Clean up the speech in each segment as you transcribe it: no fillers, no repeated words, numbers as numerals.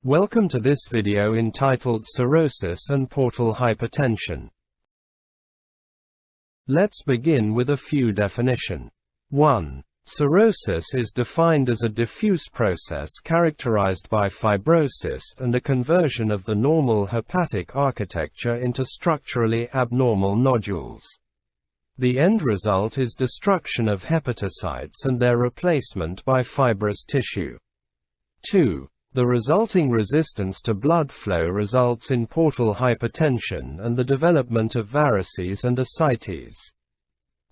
Welcome to this video entitled Cirrhosis and Portal Hypertension. Let's begin with a few definitions. 1. Cirrhosis is defined as a diffuse process characterized by fibrosis and a conversion of the normal hepatic architecture into structurally abnormal nodules. The end result is destruction of hepatocytes and their replacement by fibrous tissue. 2. The resulting resistance to blood flow results in portal hypertension and the development of varices and ascites.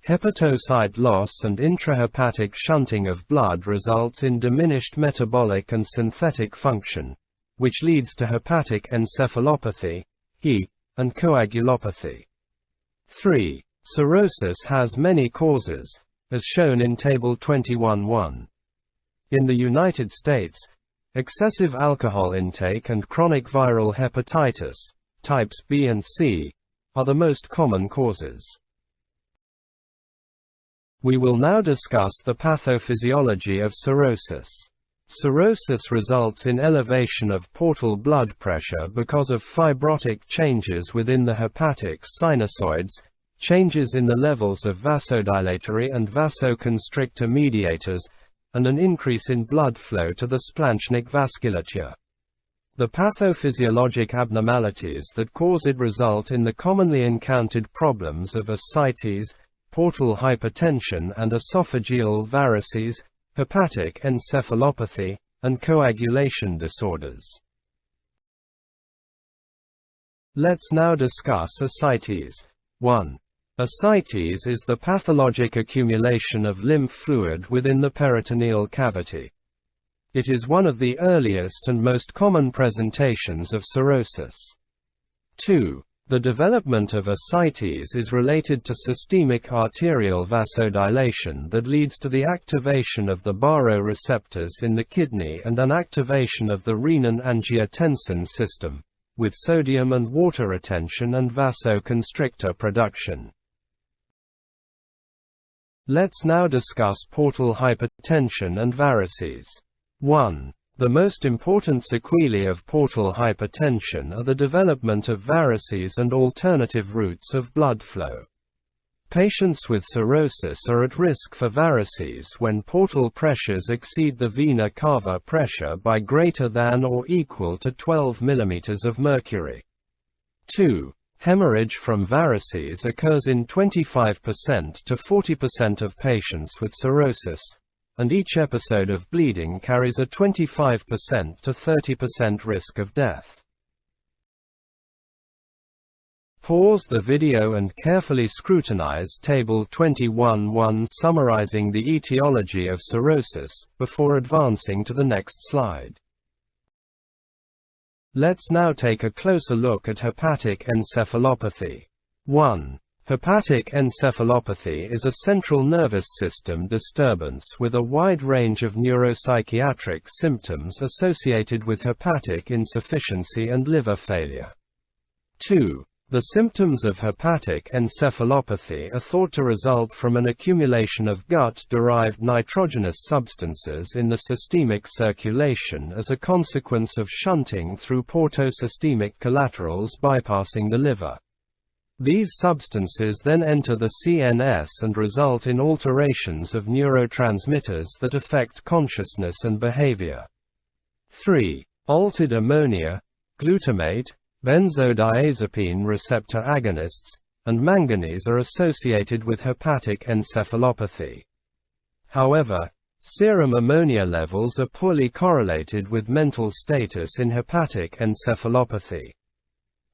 Hepatocyte loss and intrahepatic shunting of blood results in diminished metabolic and synthetic function, which leads to hepatic encephalopathy, HE, and coagulopathy. 3. Cirrhosis has many causes, as shown in Table 21.1. In the United States, excessive alcohol intake and chronic viral hepatitis, types B and C, are the most common causes. We will now discuss the pathophysiology of cirrhosis. Cirrhosis results in elevation of portal blood pressure because of fibrotic changes within the hepatic sinusoids, changes in the levels of vasodilatory and vasoconstrictor mediators, and an increase in blood flow to the splanchnic vasculature. The pathophysiologic abnormalities that cause it result in the commonly encountered problems of ascites, portal hypertension and esophageal varices, hepatic encephalopathy, and coagulation disorders. Let's now discuss ascites. 1. Ascites is the pathologic accumulation of lymph fluid within the peritoneal cavity. It is one of the earliest and most common presentations of cirrhosis. 2. The development of ascites is related to systemic arterial vasodilation that leads to the activation of the baroreceptors in the kidney and an activation of the renin-angiotensin system, with sodium and water retention and vasoconstrictor production. Let's now discuss portal hypertension and varices. 1. The most important sequelae of portal hypertension are the development of varices and alternative routes of blood flow. Patients with cirrhosis are at risk for varices when portal pressures exceed the vena cava pressure by greater than or equal to 12 mm of mercury. 2. Hemorrhage from varices occurs in 25% to 40% of patients with cirrhosis, and each episode of bleeding carries a 25% to 30% risk of death. Pause the video and carefully scrutinize Table 21.1 summarizing the etiology of cirrhosis, before advancing to the next slide. Let's now take a closer look at hepatic encephalopathy. 1. Hepatic encephalopathy is a central nervous system disturbance with a wide range of neuropsychiatric symptoms associated with hepatic insufficiency and liver failure. 2. The symptoms of hepatic encephalopathy are thought to result from an accumulation of gut-derived nitrogenous substances in the systemic circulation as a consequence of shunting through portosystemic collaterals bypassing the liver. These substances then enter the CNS and result in alterations of neurotransmitters that affect consciousness and behavior. 3. Altered ammonia, glutamate, benzodiazepine receptor agonists, and manganese are associated with hepatic encephalopathy. However, serum ammonia levels are poorly correlated with mental status in hepatic encephalopathy.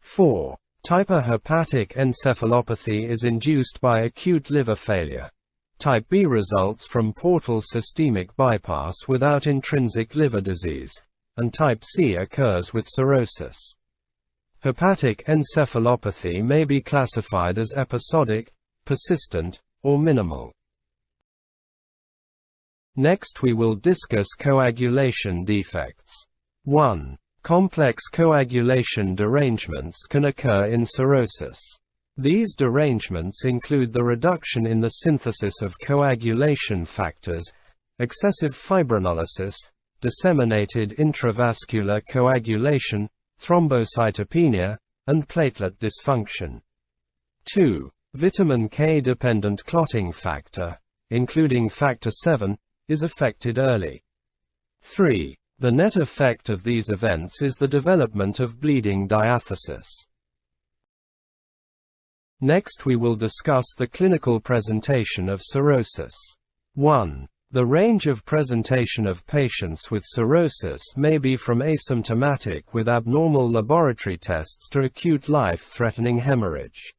4. Type A hepatic encephalopathy is induced by acute liver failure. Type B results from portal systemic bypass without intrinsic liver disease, and Type C occurs with cirrhosis. Hepatic encephalopathy may be classified as episodic, persistent, or minimal. Next we will discuss coagulation defects. 1. Complex coagulation derangements can occur in cirrhosis. These derangements include the reduction in the synthesis of coagulation factors, excessive fibrinolysis, disseminated intravascular coagulation, thrombocytopenia, and platelet dysfunction. 2. Vitamin K-dependent clotting factor, including factor VII, is affected early. 3. The net effect of these events is the development of bleeding diathesis. Next we will discuss the clinical presentation of cirrhosis. 1. The range of presentation of patients with cirrhosis may be from asymptomatic with abnormal laboratory tests to acute life-threatening hemorrhage.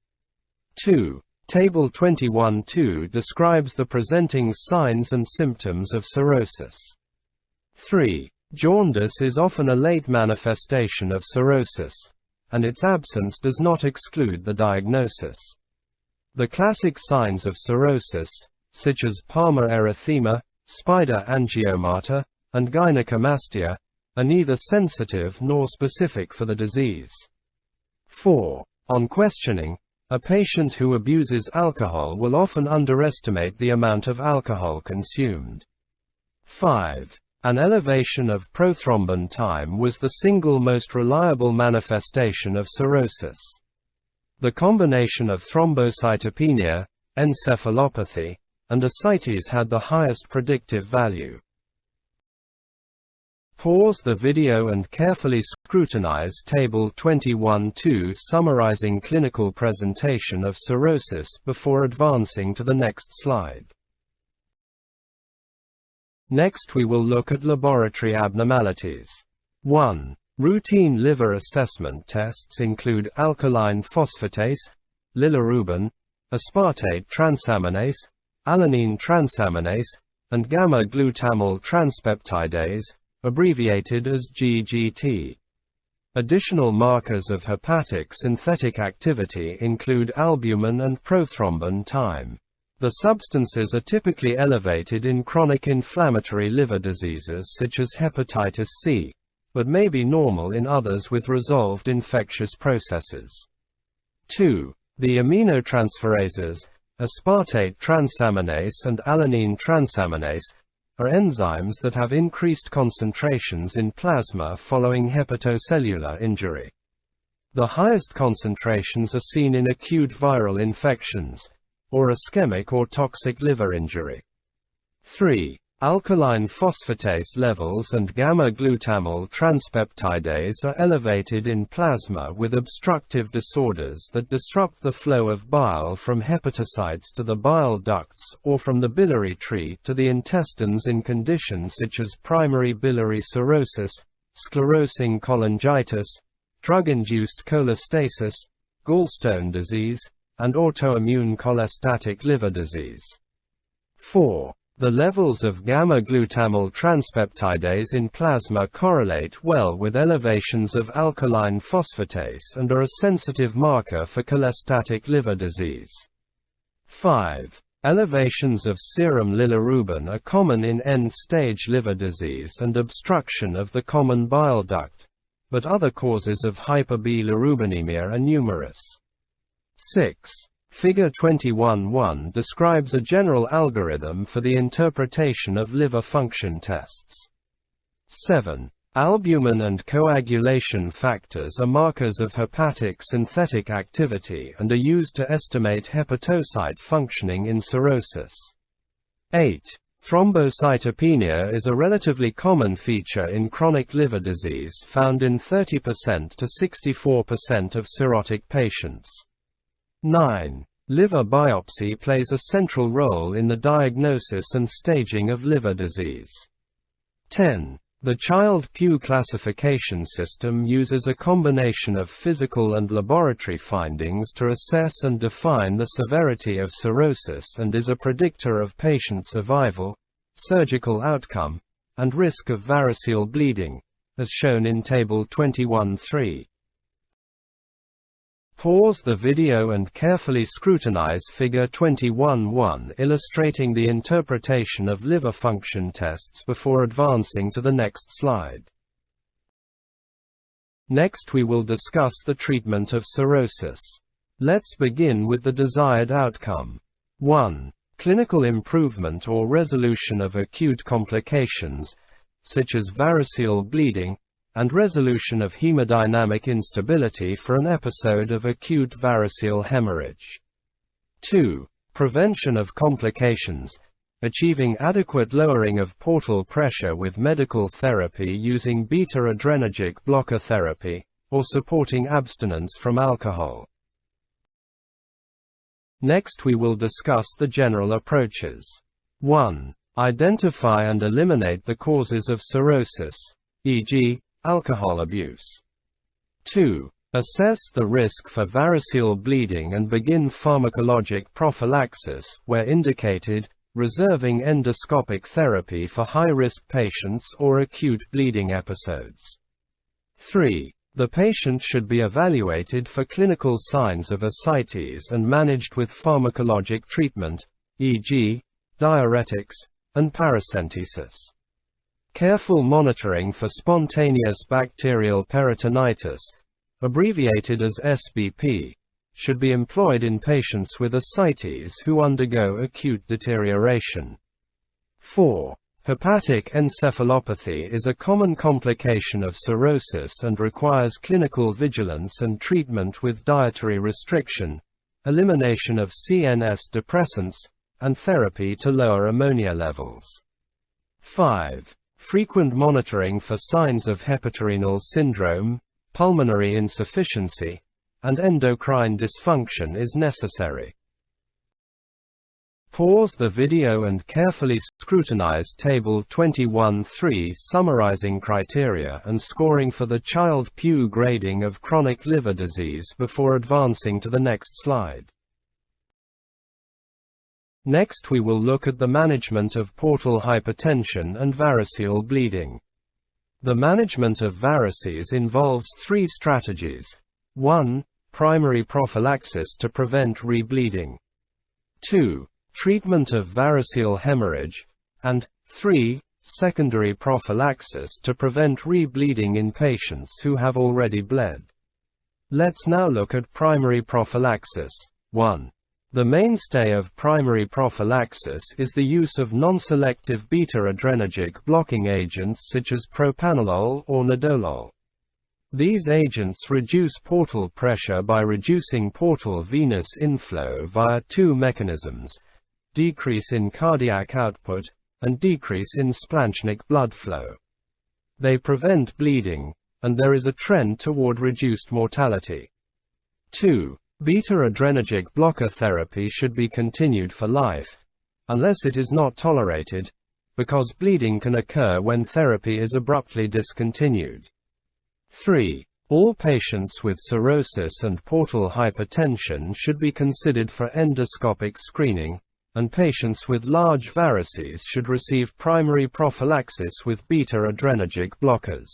2. Table 21.2 describes the presenting signs and symptoms of cirrhosis. 3. Jaundice is often a late manifestation of cirrhosis, and its absence does not exclude the diagnosis. The classic signs of cirrhosis, such as palmar erythema, spider angiomata, and gynecomastia, are neither sensitive nor specific for the disease. 4. On questioning, a patient who abuses alcohol will often underestimate the amount of alcohol consumed. 5. An elevation of prothrombin time was the single most reliable manifestation of cirrhosis. The combination of thrombocytopenia, encephalopathy, and ascites had the highest predictive value. Pause the video and carefully scrutinize Table 21.2 summarizing clinical presentation of cirrhosis before advancing to the next slide. Next we will look at laboratory abnormalities. 1. Routine liver assessment tests include alkaline phosphatase, bilirubin, aspartate transaminase, alanine transaminase, and gamma-glutamyl transpeptidase, abbreviated as GGT. Additional markers of hepatic synthetic activity include albumin and prothrombin time. The substances are typically elevated in chronic inflammatory liver diseases such as hepatitis C, but may be normal in others with resolved infectious processes. 2. The aminotransferases, aspartate transaminase and alanine transaminase, are enzymes that have increased concentrations in plasma following hepatocellular injury. The highest concentrations are seen in acute viral infections, or ischemic or toxic liver injury. 3. Alkaline phosphatase levels and gamma-glutamyl transpeptidase are elevated in plasma with obstructive disorders that disrupt the flow of bile from hepatocytes to the bile ducts or from the biliary tree to the intestines in conditions such as primary biliary cirrhosis, sclerosing cholangitis, drug-induced cholestasis, gallstone disease, and autoimmune cholestatic liver disease. 4. The levels of gamma-glutamyl transpeptidase in plasma correlate well with elevations of alkaline phosphatase and are a sensitive marker for cholestatic liver disease. 5. Elevations of serum bilirubin are common in end-stage liver disease and obstruction of the common bile duct, but other causes of hyperbilirubinemia are numerous. 6. Figure 21.1 describes a general algorithm for the interpretation of liver function tests. 7. Albumin and coagulation factors are markers of hepatic synthetic activity and are used to estimate hepatocyte functioning in cirrhosis. 8. Thrombocytopenia is a relatively common feature in chronic liver disease found in 30% to 64% of cirrhotic patients. 9. Liver biopsy plays a central role in the diagnosis and staging of liver disease. 10. The Child-Pugh classification system uses a combination of physical and laboratory findings to assess and define the severity of cirrhosis and is a predictor of patient survival, surgical outcome, and risk of variceal bleeding, as shown in Table 21.3. Pause the video and carefully scrutinize Figure 21.1 illustrating the interpretation of liver function tests before advancing to the next slide. Next we will discuss the treatment of cirrhosis. Let's begin with the desired outcome. 1. Clinical improvement or resolution of acute complications, such as variceal bleeding, and resolution of hemodynamic instability for an episode of acute variceal hemorrhage. 2. Prevention of complications, achieving adequate lowering of portal pressure with medical therapy using beta-adrenergic blocker therapy, or supporting abstinence from alcohol. Next we will discuss the general approaches. 1. Identify and eliminate the causes of cirrhosis, e.g., alcohol abuse. 2. Assess the risk for variceal bleeding and begin pharmacologic prophylaxis, where indicated, reserving endoscopic therapy for high-risk patients or acute bleeding episodes. 3. The patient should be evaluated for clinical signs of ascites and managed with pharmacologic treatment, e.g., diuretics, and paracentesis. Careful monitoring for spontaneous bacterial peritonitis, abbreviated as SBP, should be employed in patients with ascites who undergo acute deterioration. 4. Hepatic encephalopathy is a common complication of cirrhosis and requires clinical vigilance and treatment with dietary restriction, elimination of CNS depressants, and therapy to lower ammonia levels. 5. Frequent monitoring for signs of hepatorenal syndrome, pulmonary insufficiency, and endocrine dysfunction is necessary. Pause the video and carefully scrutinize Table 21.3 summarizing criteria and scoring for the Child-Pugh grading of chronic liver disease before advancing to the next slide. Next we will look at the management of portal hypertension and variceal bleeding. The management of varices involves 3 strategies. 1. Primary prophylaxis to prevent rebleeding. 2. Treatment of variceal hemorrhage, and 3. Secondary prophylaxis to prevent rebleeding in patients who have already bled. Let's now look at primary prophylaxis. 1. The mainstay of primary prophylaxis is the use of non-selective beta-adrenergic blocking agents such as propranolol or nadolol. These agents reduce portal pressure by reducing portal venous inflow via 2 mechanisms: decrease in cardiac output, and decrease in splanchnic blood flow. They prevent bleeding, and there is a trend toward reduced mortality. 2. Beta-adrenergic blocker therapy should be continued for life, unless it is not tolerated, because bleeding can occur when therapy is abruptly discontinued. 3. All patients with cirrhosis and portal hypertension should be considered for endoscopic screening, and patients with large varices should receive primary prophylaxis with beta-adrenergic blockers.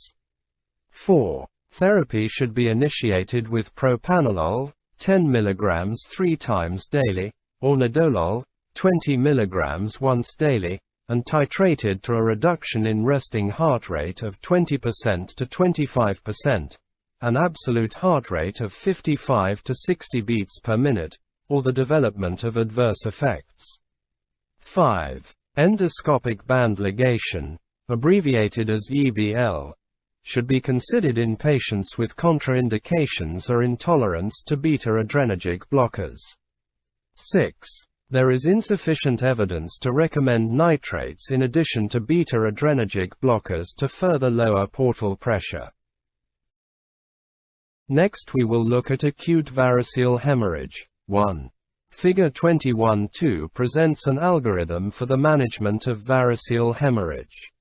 4. Therapy should be initiated with propranolol, 10 mg 3 times daily, or nadolol, 20 mg once daily, and titrated to a reduction in resting heart rate of 20% to 25%, an absolute heart rate of 55 to 60 beats per minute, or the development of adverse effects. 5. Endoscopic band ligation, abbreviated as EBL, should be considered in patients with contraindications or intolerance to beta-adrenergic blockers. 6. There is insufficient evidence to recommend nitrates in addition to beta-adrenergic blockers to further lower portal pressure. Next we will look at acute variceal hemorrhage. 1. Figure 21.2 presents an algorithm for the management of variceal hemorrhage.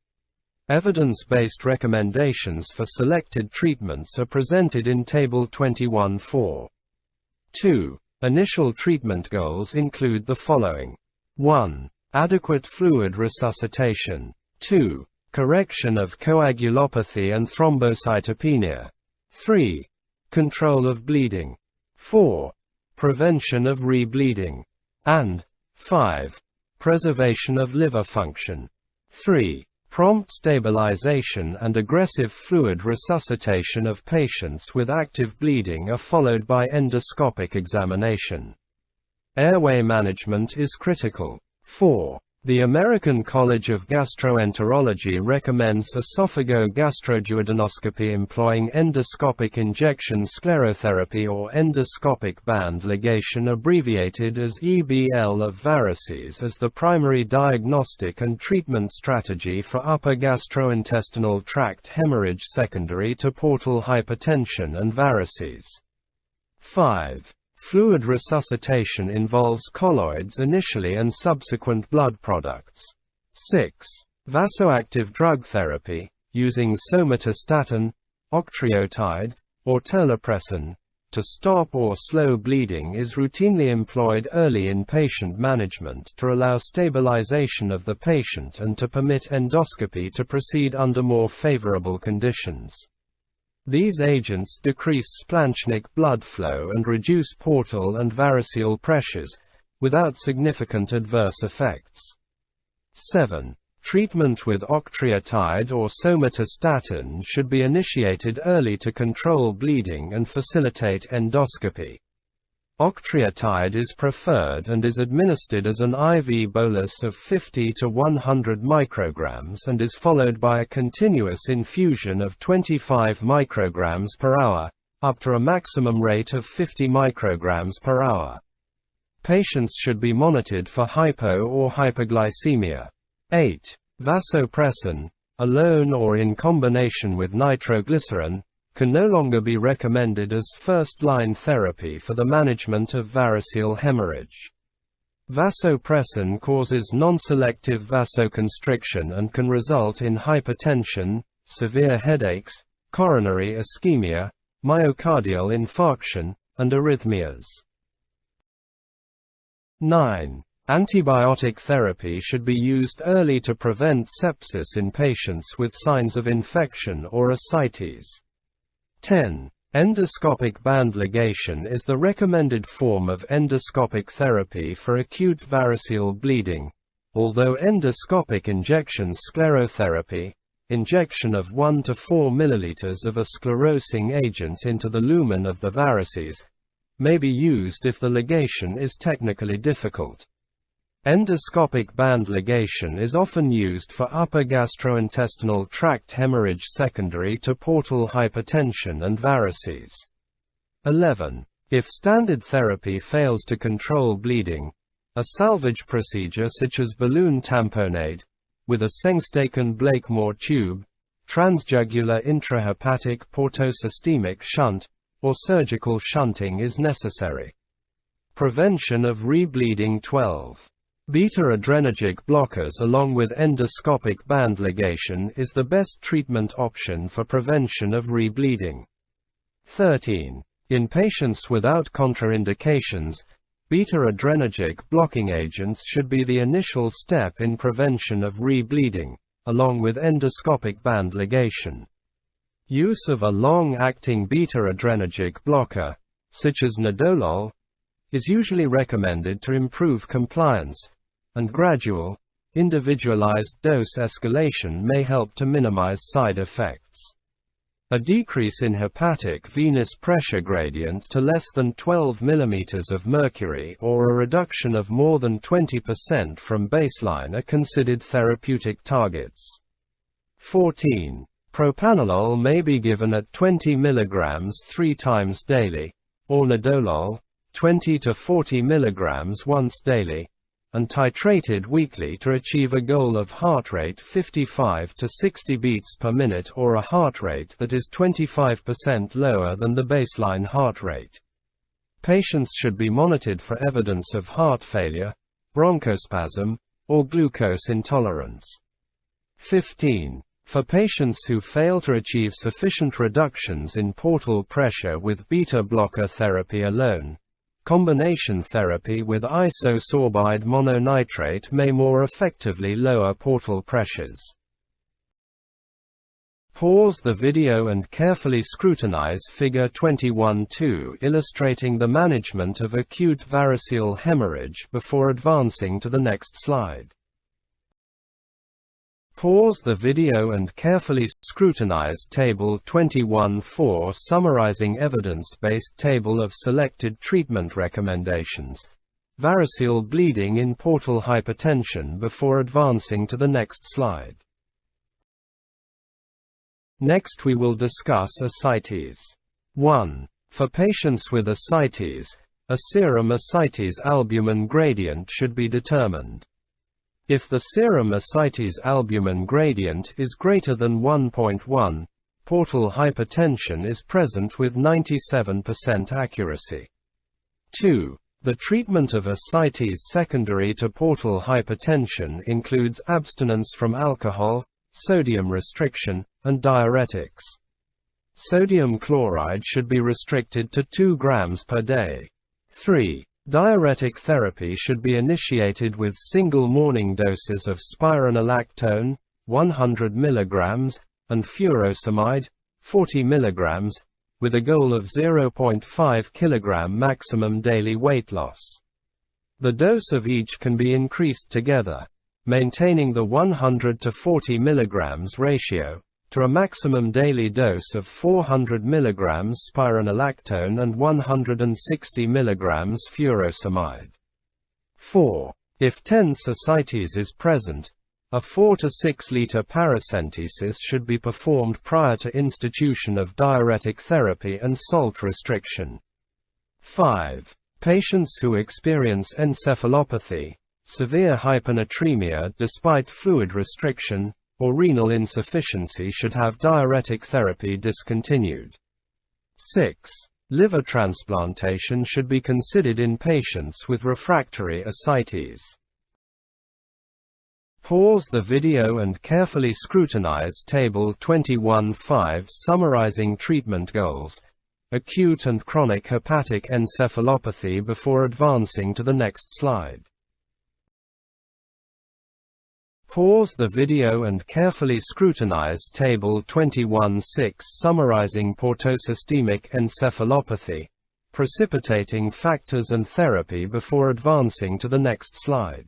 Evidence-based recommendations for selected treatments are presented in Table 21.4. 2. Initial treatment goals include the following. 1. Adequate fluid resuscitation. 2. Correction of coagulopathy and thrombocytopenia. 3. Control of bleeding. 4. Prevention of rebleeding. And 5. Preservation of liver function. 3. Prompt stabilization and aggressive fluid resuscitation of patients with active bleeding are followed by endoscopic examination. Airway management is critical. 4. The American College of Gastroenterology recommends esophago-gastroduodenoscopy employing endoscopic injection sclerotherapy or endoscopic band ligation, abbreviated as EBL, of varices as the primary diagnostic and treatment strategy for upper gastrointestinal tract hemorrhage secondary to portal hypertension and varices. 5. Fluid resuscitation involves colloids initially and subsequent blood products. 6. Vasoactive drug therapy, using somatostatin, octreotide, or terlipressin, to stop or slow bleeding is routinely employed early in patient management to allow stabilization of the patient and to permit endoscopy to proceed under more favorable conditions. These agents decrease splanchnic blood flow and reduce portal and variceal pressures, without significant adverse effects. 7. Treatment with octreotide or somatostatin should be initiated early to control bleeding and facilitate endoscopy. Octreotide is preferred and is administered as an IV bolus of 50 to 100 micrograms and is followed by a continuous infusion of 25 micrograms per hour, up to a maximum rate of 50 micrograms per hour. Patients should be monitored for hypo or hyperglycemia. 8. Vasopressin, alone or in combination with nitroglycerin, can no longer be recommended as first-line therapy for the management of variceal hemorrhage. Vasopressin causes non-selective vasoconstriction and can result in hypertension, severe headaches, coronary ischemia, myocardial infarction, and arrhythmias. 9. Antibiotic therapy should be used early to prevent sepsis in patients with signs of infection or ascites. 10. Endoscopic band ligation is the recommended form of endoscopic therapy for acute variceal bleeding, although endoscopic injection sclerotherapy, injection of 1 to 4 ml of a sclerosing agent into the lumen of the varices, may be used if the ligation is technically difficult. Endoscopic band ligation is often used for upper gastrointestinal tract hemorrhage secondary to portal hypertension and varices. 11. If standard therapy fails to control bleeding, a salvage procedure such as balloon tamponade, with a Sengstaken-Blakemore tube, transjugular intrahepatic portosystemic shunt, or surgical shunting is necessary. Prevention of rebleeding. 12. Beta-adrenergic blockers along with endoscopic band ligation is the best treatment option for prevention of rebleeding. 13. In patients without contraindications, beta-adrenergic blocking agents should be the initial step in prevention of rebleeding, along with endoscopic band ligation. Use of a long-acting beta-adrenergic blocker, such as nadolol, is usually recommended to improve compliance, and gradual, individualized dose escalation may help to minimize side effects. A decrease in hepatic venous pressure gradient to less than 12 mm of mercury or a reduction of more than 20% from baseline are considered therapeutic targets. 14. Propranolol may be given at 20 mg 3 times daily, or nadolol, 20 to 40 mg once daily, and titrated weekly to achieve a goal of heart rate 55 to 60 beats per minute or a heart rate that is 25% lower than the baseline heart rate. Patients should be monitored for evidence of heart failure, bronchospasm, or glucose intolerance. 15. For patients who fail to achieve sufficient reductions in portal pressure with beta-blocker therapy alone, combination therapy with isosorbide mononitrate may more effectively lower portal pressures. Pause the video and carefully scrutinize Figure 21.2 illustrating the management of acute variceal hemorrhage before advancing to the next slide. Pause the video and carefully scrutinize Table 21.4 summarizing evidence-based table of selected treatment recommendations, variceal bleeding in portal hypertension before advancing to the next slide. Next we will discuss ascites. 1. For patients with ascites, a serum ascites albumin gradient should be determined. If the serum ascites albumin gradient is greater than 1.1, portal hypertension is present with 97% accuracy. 2. The treatment of ascites secondary to portal hypertension includes abstinence from alcohol, sodium restriction, and diuretics. Sodium chloride should be restricted to 2 grams per day. 3. Diuretic therapy should be initiated with single morning doses of spironolactone, 100 mg, and furosemide, 40 mg, with a goal of 0.5 kg maximum daily weight loss. The dose of each can be increased together, maintaining the 100 to 40 mg ratio, to a maximum daily dose of 400 mg spironolactone and 160 mg furosemide. 4. If tense ascites is present, a 4 to 6 liter paracentesis should be performed prior to institution of diuretic therapy and salt restriction. 5. Patients who experience encephalopathy, severe hyponatremia despite fluid restriction, or renal insufficiency should have diuretic therapy discontinued. 6. Liver transplantation should be considered in patients with refractory ascites. Pause the video and carefully scrutinize Table 21.5 summarizing treatment goals, acute and chronic hepatic encephalopathy before advancing to the next slide. Pause the video and carefully scrutinize Table 21.6 summarizing portosystemic encephalopathy, precipitating factors and therapy before advancing to the next slide.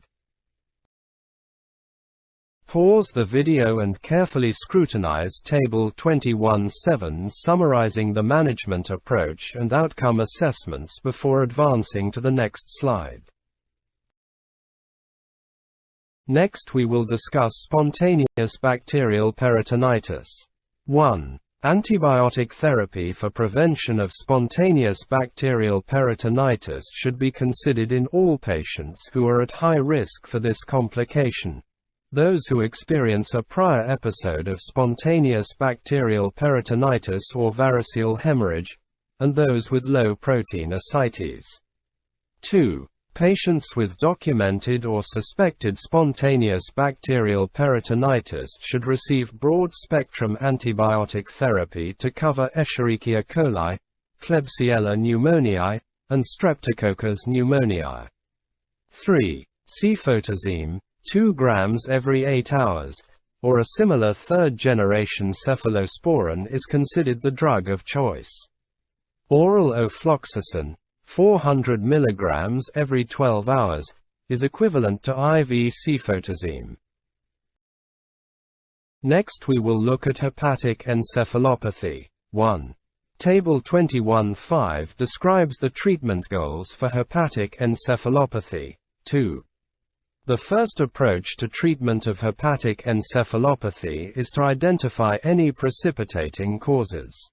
Pause the video and carefully scrutinize Table 21.7 summarizing the management approach and outcome assessments before advancing to the next slide. Next we will discuss spontaneous bacterial peritonitis. 1. Antibiotic therapy for prevention of spontaneous bacterial peritonitis should be considered in all patients who are at high risk for this complication. Those who experience a prior episode of spontaneous bacterial peritonitis or variceal hemorrhage, and those with low protein ascites. 2. Patients with documented or suspected spontaneous bacterial peritonitis should receive broad-spectrum antibiotic therapy to cover Escherichia coli, Klebsiella pneumoniae, and Streptococcus pneumoniae. 3. Cefotaxime, 2 grams every 8 hours, or a similar third-generation cephalosporin is considered the drug of choice. Oral ofloxacin, 400 mg every 12 hours, is equivalent to IV cefotaxime. Next we will look at hepatic encephalopathy. 1. Table 21.5 describes the treatment goals for hepatic encephalopathy. 2. The first approach to treatment of hepatic encephalopathy is to identify any precipitating causes.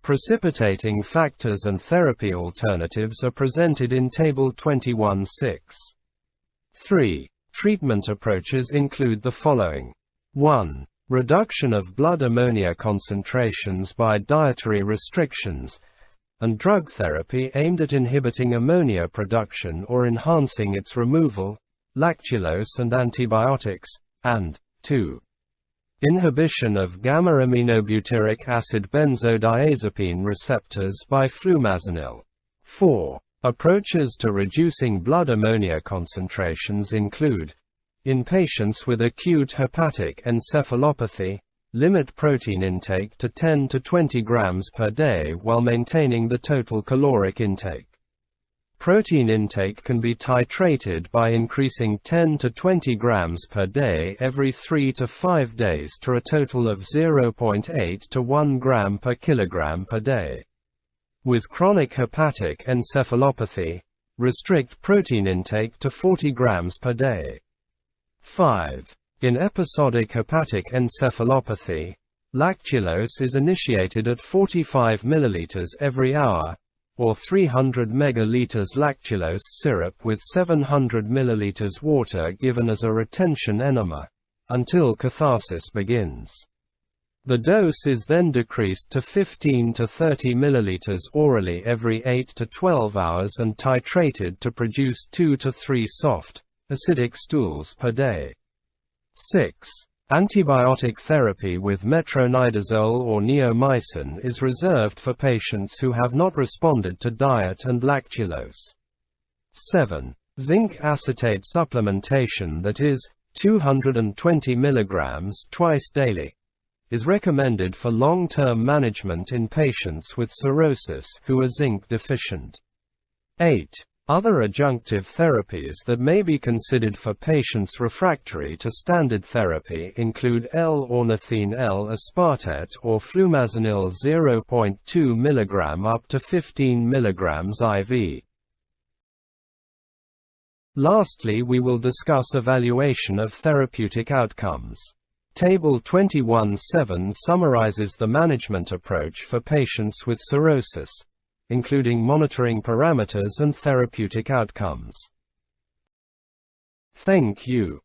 Precipitating factors and therapy alternatives are presented in Table 21.6. 3. Treatment approaches include the following. 1. Reduction of blood ammonia concentrations by dietary restrictions, and drug therapy aimed at inhibiting ammonia production or enhancing its removal, lactulose and antibiotics, and 2. Inhibition of gamma-aminobutyric acid benzodiazepine receptors by flumazenil. 4. Approaches to reducing blood ammonia concentrations include: in patients with acute hepatic encephalopathy, limit protein intake to 10 to 20 grams per day while maintaining the total caloric intake. Protein intake can be titrated by increasing 10 to 20 grams per day every 3 to 5 days to a total of 0.8 to 1 gram per kilogram per day. With chronic hepatic encephalopathy, Restrict protein intake to 40 grams per day. 5. In episodic hepatic encephalopathy, lactulose is initiated at 45 ml every hour, or 300 megaliters lactulose syrup with 700 ml water given as a retention enema, until catharsis begins. The dose is then decreased to 15 to 30 ml orally every 8 to 12 hours and titrated to produce 2 to 3 soft, acidic stools per day. 6. Antibiotic therapy with metronidazole or neomycin is reserved for patients who have not responded to diet and lactulose. 7. Zinc acetate supplementation, that is, 220 mg twice daily, is recommended for long-term management in patients with cirrhosis who are zinc deficient. 8. Other adjunctive therapies that may be considered for patients refractory to standard therapy include L-ornithine L-aspartate or flumazenil 0.2 mg up to 15 mg IV. Lastly, we will discuss evaluation of therapeutic outcomes. Table 21.7 summarizes the management approach for patients with cirrhosis, including monitoring parameters and therapeutic outcomes. Thank you.